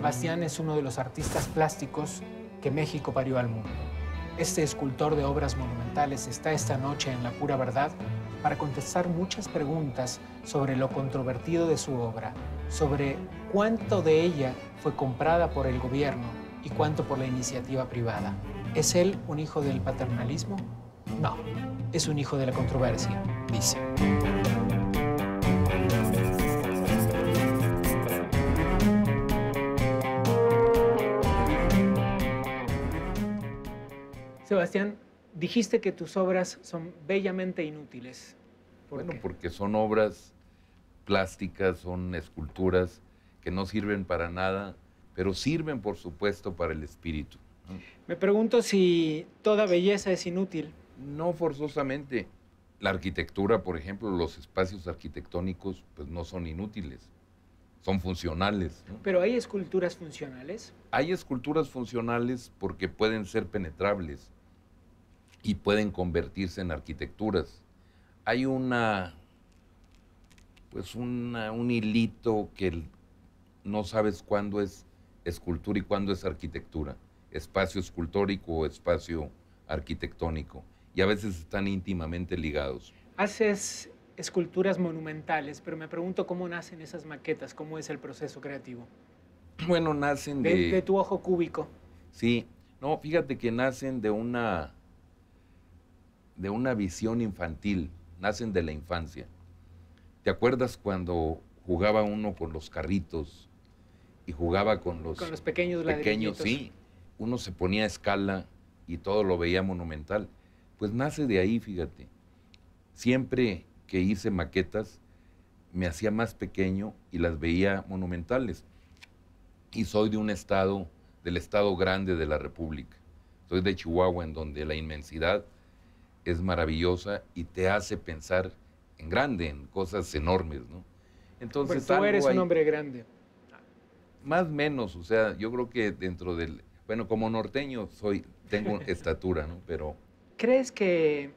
Sebastián es uno de los artistas plásticos que México parió al mundo. Este escultor de obras monumentales está esta noche en La Pura Verdad para contestar muchas preguntas sobre lo controvertido de su obra, sobre cuánto de ella fue comprada por el gobierno y cuánto por la iniciativa privada. ¿Es él un hijo del paternalismo? No, es un hijo de la controversia, dice. Sebastián, dijiste que tus obras son bellamente inútiles. ¿Por Bueno, qué? porque son obras plásticas, son esculturas que no sirven para nada, pero sirven, por supuesto, para el espíritu, ¿no? Me pregunto si toda belleza es inútil. No forzosamente. La arquitectura, por ejemplo, los espacios arquitectónicos, pues no son inútiles, son funcionales, ¿no? Pero hay esculturas funcionales. Hay esculturas funcionales porque pueden ser penetrables y pueden convertirse en arquitecturas. Hay un hilito que no sabes cuándo es escultura y cuándo es arquitectura, espacio escultórico o espacio arquitectónico, y a veces están íntimamente ligados. Haces esculturas monumentales, pero me pregunto cómo nacen esas maquetas, cómo es el proceso creativo. Bueno, nacen De tu ojo cúbico. Sí, no, fíjate que nacen de una visión infantil, nacen de la infancia. ¿Te acuerdas cuando jugaba uno con los carritos y jugaba con los pequeños ladrillitos? Sí, uno se ponía a escala y todo lo veía monumental. Pues nace de ahí, fíjate. Siempre que hice maquetas, me hacía más pequeño y las veía monumentales. Y soy de un estado, del estado grande de la República. Soy de Chihuahua, en donde la inmensidad es maravillosa y te hace pensar en grande, en cosas enormes, ¿no? Entonces, Pues tú eres un hombre grande. Más o menos, o sea, yo creo que dentro del... Bueno, como norteño tengo estatura, ¿no? Pero... ¿Crees que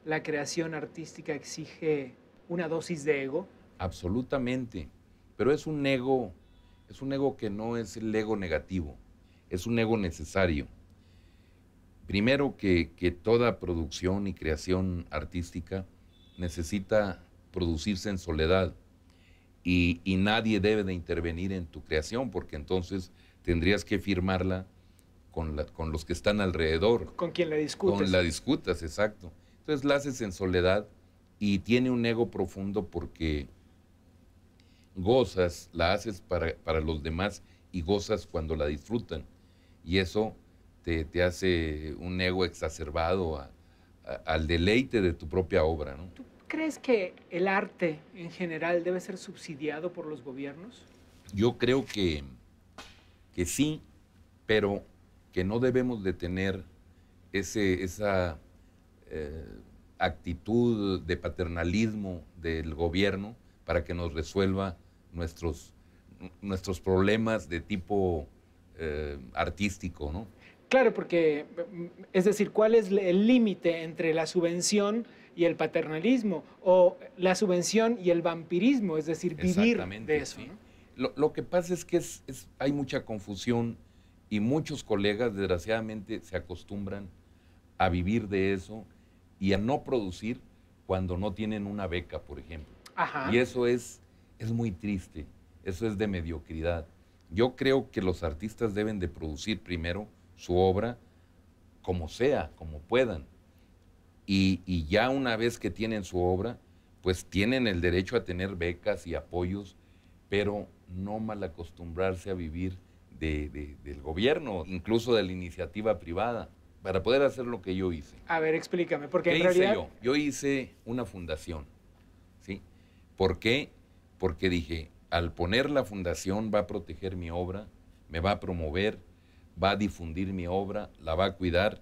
la creación artística exige una dosis de ego? Absolutamente, pero es un ego que no es el ego negativo, es un ego necesario. Primero que toda producción y creación artística necesita producirse en soledad y nadie debe de intervenir en tu creación, porque entonces tendrías que firmarla con los que están alrededor. Con quien la discutes. Con la discutas, exacto. Entonces la haces en soledad y tiene un ego profundo porque gozas, la haces para los demás y gozas cuando la disfrutan. Y eso te hace un ego exacerbado al deleite de tu propia obra, ¿no? ¿Tú crees que el arte en general debe ser subsidiado por los gobiernos? Yo creo que sí, pero que no debemos de tener esa actitud de paternalismo del gobierno para que nos resuelva nuestros problemas de tipo artístico, ¿no? Claro, porque, es decir, ¿cuál es el límite entre la subvención y el paternalismo? O la subvención y el vampirismo, es decir, vivir de eso, sí. ¿no? Lo que pasa es que hay mucha confusión y muchos colegas, desgraciadamente, se acostumbran a vivir de eso y a no producir cuando no tienen una beca, por ejemplo. Ajá. Y eso es muy triste, eso es de mediocridad. Yo creo que los artistas deben de producir primero su obra como sea, como puedan. Y ya una vez que tienen su obra, pues tienen el derecho a tener becas y apoyos, pero no mal acostumbrarse a vivir del gobierno, incluso de la iniciativa privada, para poder hacer lo que yo hice. A ver, explícame, porque ¿Qué en realidad... hice yo? Yo hice una fundación, ¿sí? ¿Por qué? Porque dije, al poner la fundación va a proteger mi obra, me va a promover, va a difundir mi obra, la va a cuidar,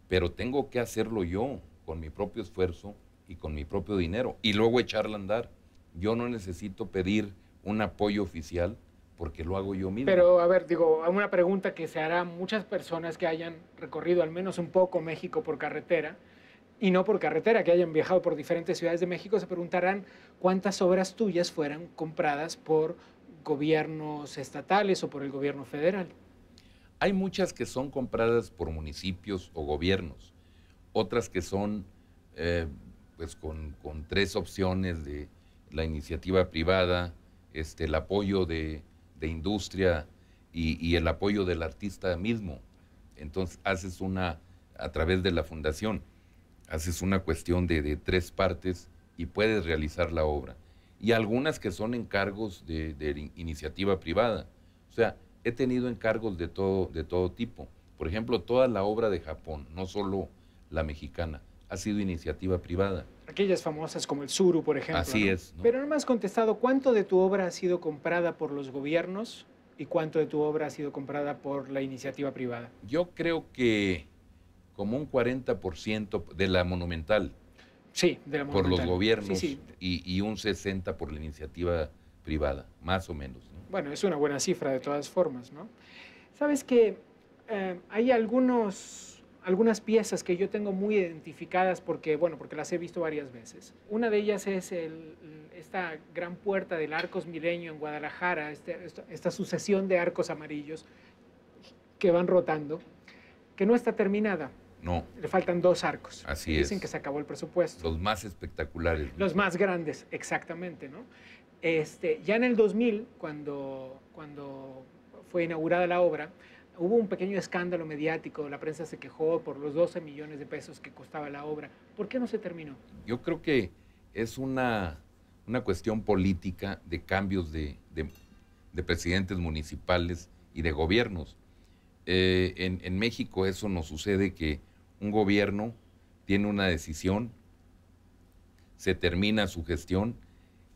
pero tengo que hacerlo yo, con mi propio esfuerzo y con mi propio dinero, y luego echarla a andar. Yo no necesito pedir un apoyo oficial porque lo hago yo mismo. Pero, a ver, digo, una pregunta que se hará a muchas personas que hayan recorrido al menos un poco México por carretera, y no por carretera, que hayan viajado por diferentes ciudades de México, se preguntarán cuántas obras tuyas fueran compradas por gobiernos estatales o por el gobierno federal? Hay muchas que son compradas por municipios o gobiernos, otras que son pues con tres opciones de la iniciativa privada, el apoyo de industria y el apoyo del artista mismo. Entonces haces a través de la fundación, haces una cuestión de tres partes y puedes realizar la obra. Y algunas que son encargos de iniciativa privada. O sea, he tenido encargos de todo tipo. Por ejemplo, toda la obra de Japón, no solo la mexicana, ha sido iniciativa privada. Aquellas famosas como el Suru, por ejemplo. Así ¿no? es, ¿no? Pero no me has contestado, ¿cuánto de tu obra ha sido comprada por los gobiernos y cuánto de tu obra ha sido comprada por la iniciativa privada? Yo creo que como un 40% de la monumental. Sí, de la monumental. Por los gobiernos, sí. Y un 60% por la iniciativa privada, más o menos, ¿no? Bueno, es una buena cifra de todas formas, ¿no? Sabes que hay algunas piezas que yo tengo muy identificadas porque las he visto varias veces. Una de ellas es esta gran puerta del Arcos Milenio en Guadalajara, esta sucesión de arcos amarillos que van rotando, que no está terminada. No. Le faltan 2 arcos. Así Dicen es. que se acabó el presupuesto. Los más espectaculares, ¿no? Los más grandes, exactamente, ¿no? Ya en el 2000, cuando fue inaugurada la obra, hubo un pequeño escándalo mediático, la prensa se quejó por los 12 millones de pesos que costaba la obra. ¿Por qué no se terminó? Yo creo que es una cuestión política de cambios de presidentes municipales y de gobiernos. En México eso nos sucede que un gobierno tiene una decisión, se termina su gestión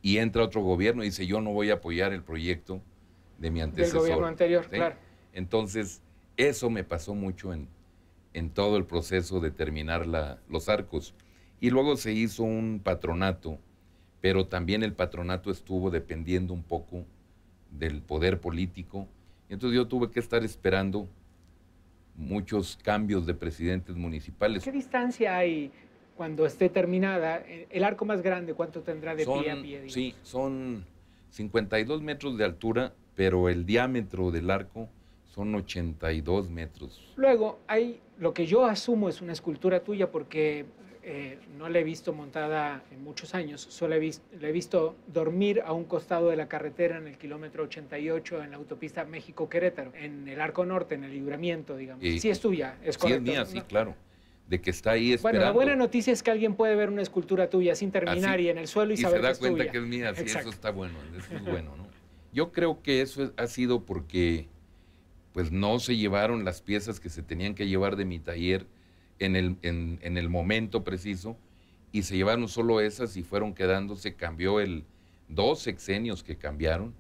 y entra otro gobierno y dice yo no voy a apoyar el proyecto de mi antecesor. Del gobierno anterior, ¿sí? Claro. Entonces, eso me pasó mucho en todo el proceso de terminar los arcos. Y luego se hizo un patronato, pero también el patronato estuvo dependiendo un poco del poder político. Entonces yo tuve que estar esperando muchos cambios de presidentes municipales. ¿Qué distancia hay cuando esté terminada? El arco más grande, ¿cuánto tendrá de pie a pie? Digamos? Sí, son 52 metros de altura, pero el diámetro del arco son 82 metros. Luego, hay lo que yo asumo es una escultura tuya porque no la he visto montada en muchos años, solo la he visto dormir a un costado de la carretera en el kilómetro 88 en la autopista México-Querétaro, en el Arco Norte, en el libramiento, digamos. Sí es tuya, es correcto. Sí es mía, sí, claro. De que está ahí esperando. Bueno, la buena noticia es que alguien puede ver una escultura tuya sin terminar y en el suelo y saber que es tuya. Y se da cuenta que es mía, sí, eso está bueno, eso es bueno, ¿no? Yo creo que eso ha sido porque pues no se llevaron las piezas que se tenían que llevar de mi taller en el momento preciso y se llevaron solo esas y fueron quedando, se cambió 2 sexenios que cambiaron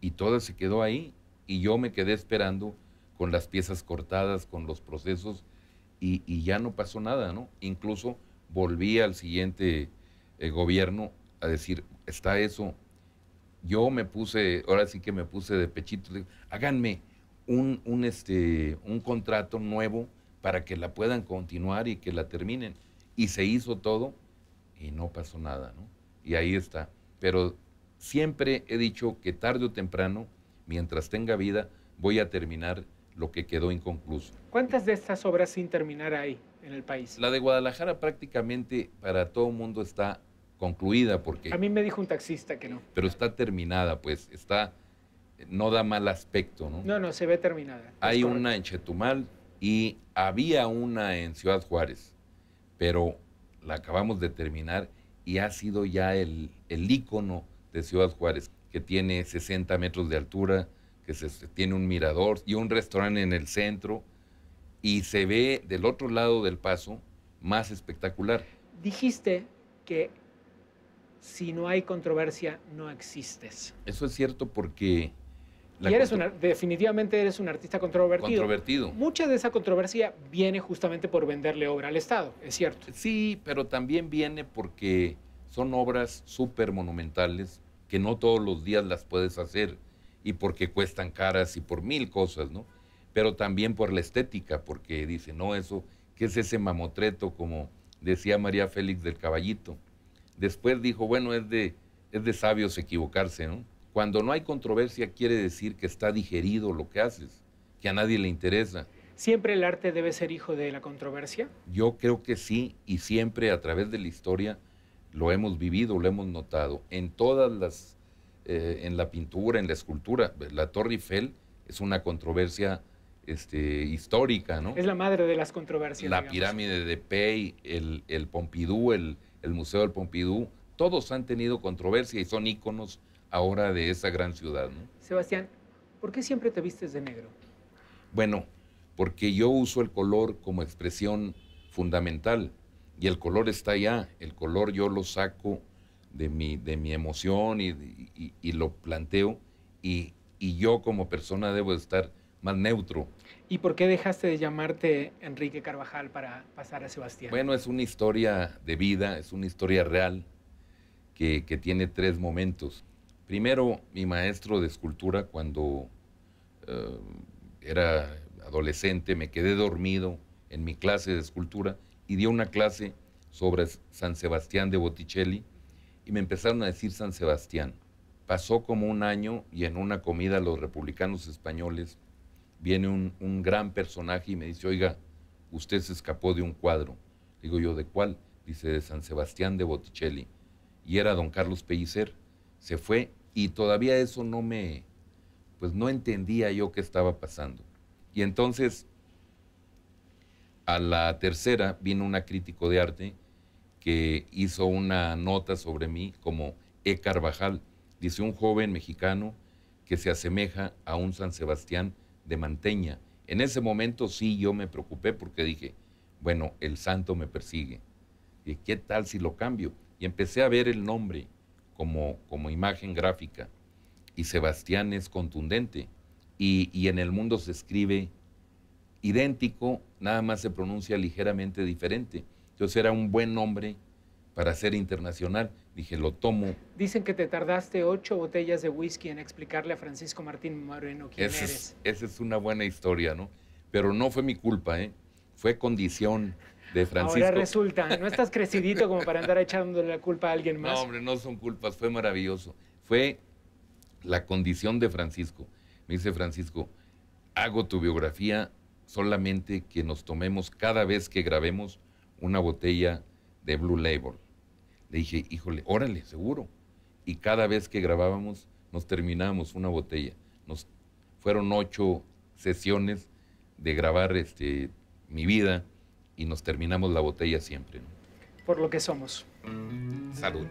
y todo se quedó ahí y yo me quedé esperando con las piezas cortadas, con los procesos y ya no pasó nada, ¿no? Incluso volví al siguiente gobierno a decir, está eso. Yo ahora sí que me puse de pechito, háganme un contrato nuevo para que la puedan continuar y que la terminen. Y se hizo todo y no pasó nada, ¿no? Y ahí está. Pero siempre he dicho que tarde o temprano, mientras tenga vida, voy a terminar lo que quedó inconcluso. ¿Cuántas de estas obras sin terminar hay en el país? La de Guadalajara prácticamente para todo el mundo está concluida porque... A mí me dijo un taxista que no. Pero está terminada, pues, no da mal aspecto, ¿no? No, se ve terminada. Hay una en Chetumal y había una en Ciudad Juárez, pero la acabamos de terminar y ha sido ya el ícono de Ciudad Juárez, que tiene 60 metros de altura, que tiene un mirador y un restaurante en el centro y se ve del otro lado del paso más espectacular. Dijiste que si no hay controversia, no existes. Eso es cierto porque... definitivamente eres un artista controvertido. Controvertido. Mucha de esa controversia viene justamente por venderle obra al Estado, es cierto. Sí, pero también viene porque son obras súper monumentales que no todos los días las puedes hacer y porque cuestan caras y por 1000 cosas, ¿no? Pero también por la estética, porque dice, no, eso, ¿qué es ese mamotreto? Como decía María Félix del Caballito. Después dijo, bueno, es de sabios equivocarse, ¿no? Cuando no hay controversia quiere decir que está digerido lo que haces, que a nadie le interesa. ¿Siempre el arte debe ser hijo de la controversia? Yo creo que sí, y siempre a través de la historia lo hemos vivido, lo hemos notado. En todas las, en la pintura, en la escultura, la Torre Eiffel es una controversia histórica, ¿no? Es la madre de las controversias. La digamos. pirámide de Pei, el Pompidou, el Museo del Pompidou, todos han tenido controversia y son íconos ahora de esa gran ciudad, ¿no? Sebastián, ¿por qué siempre te vistes de negro? Bueno, porque yo uso el color como expresión fundamental y el color está allá, el color yo lo saco de mi emoción y lo planteo y yo como persona debo estar más neutro. ¿Y por qué dejaste de llamarte Enrique Carvajal para pasar a Sebastián? Bueno, es una historia de vida, es una historia real que tiene 3 momentos. Primero, mi maestro de escultura, cuando era adolescente, me quedé dormido en mi clase de escultura y dio una clase sobre San Sebastián de Botticelli y me empezaron a decir San Sebastián. Pasó como un año y en una comida a los republicanos españoles viene un gran personaje y me dice, oiga, usted se escapó de un cuadro. Digo yo, ¿de cuál? Dice, de San Sebastián de Botticelli. Y era don Carlos Pellicer. Se fue y todavía eso pues no entendía yo qué estaba pasando. Y entonces, a la tercera, vino una crítico de arte que hizo una nota sobre mí como E. Carvajal. Dice, un joven mexicano que se asemeja a un San Sebastián de Manteña. En ese momento sí yo me preocupé porque dije, bueno, el santo me persigue. ¿Y qué tal si lo cambio? Y empecé a ver el nombre como imagen gráfica. Y Sebastián es contundente. Y en el mundo se escribe idéntico, nada más se pronuncia ligeramente diferente. Entonces era un buen nombre para ser internacional. Dije, lo tomo. Dicen que te tardaste 8 botellas de whisky en explicarle a Francisco Martín Moreno quién eres. Esa es una buena historia, ¿no? Pero no fue mi culpa, ¿eh? Fue condición de Francisco. Ahora resulta, no estás crecidito como para andar echándole la culpa a alguien más. No, hombre, no son culpas, fue maravilloso. Fue la condición de Francisco. Me dice Francisco, hago tu biografía solamente que nos tomemos cada vez que grabemos una botella de Blue Label. Le dije, híjole, órale, seguro. Y cada vez que grabábamos, nos terminábamos una botella. Fueron 8 sesiones de grabar mi vida y nos terminamos la botella siempre, ¿no? Por lo que somos. Salud.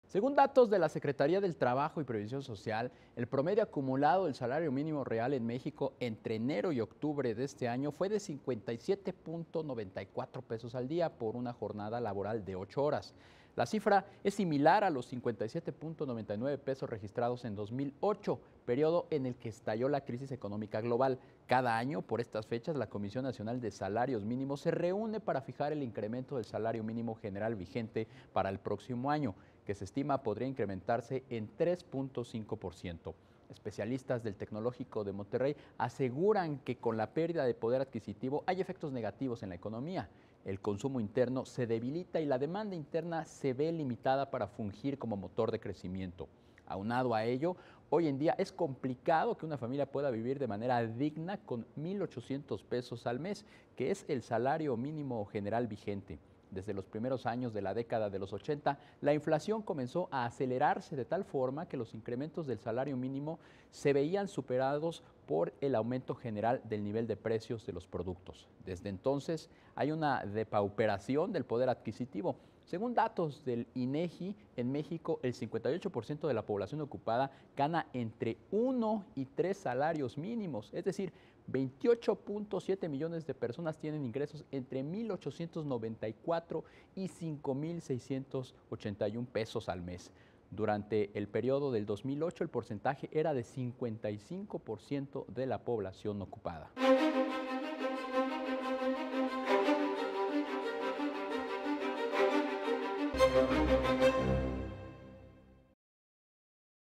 Según datos de la Secretaría del Trabajo y Previsión Social, el promedio acumulado del salario mínimo real en México entre enero y octubre de este año fue de 57.94 pesos al día por una jornada laboral de 8 horas. La cifra es similar a los 57.99 pesos registrados en 2008, periodo en el que estalló la crisis económica global. Cada año, por estas fechas, la Comisión Nacional de Salarios Mínimos se reúne para fijar el incremento del salario mínimo general vigente para el próximo año, que se estima podría incrementarse en 3.5%. Especialistas del Tecnológico de Monterrey aseguran que con la pérdida de poder adquisitivo hay efectos negativos en la economía. El consumo interno se debilita y la demanda interna se ve limitada para fungir como motor de crecimiento. Aunado a ello, hoy en día es complicado que una familia pueda vivir de manera digna con 1,800 pesos al mes, que es el salario mínimo general vigente. Desde los primeros años de la década de los 80, la inflación comenzó a acelerarse de tal forma que los incrementos del salario mínimo se veían superados por el aumento general del nivel de precios de los productos. Desde entonces, hay una depauperación del poder adquisitivo. Según datos del INEGI, en México el 58% de la población ocupada gana entre 1 y 3 salarios mínimos, es decir, 28.7 millones de personas tienen ingresos entre 1,894 y 5,681 pesos al mes. Durante el periodo del 2008, el porcentaje era de 55% de la población ocupada.